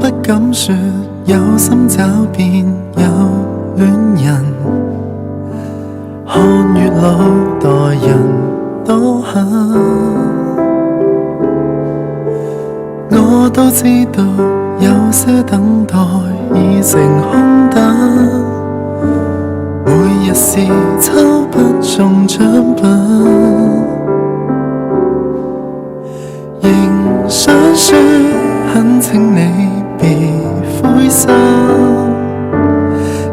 不敢說，有心找便有戀人。看月老待人都狠，我都知道有些等待已成空等，每日是抽不中獎品，仍想說懇請你別灰心，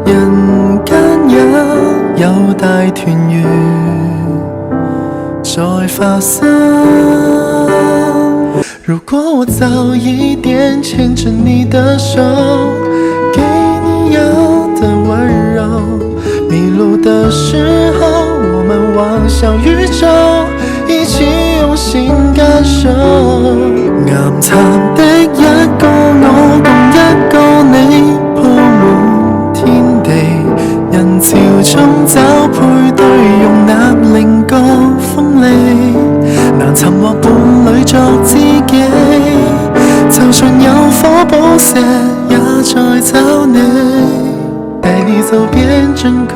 人間也有大團圓在發生。如果我早一點牽着你的手，給你要的溫柔，迷路的時候我們望向宇宙，一起用心感受。岩殘的一個我共一個你，鋪滿天地，人潮中找配對，容納另個鋒利，難尋獲伴侶作知己，就算有火寶石也在找你，帶你走遍整個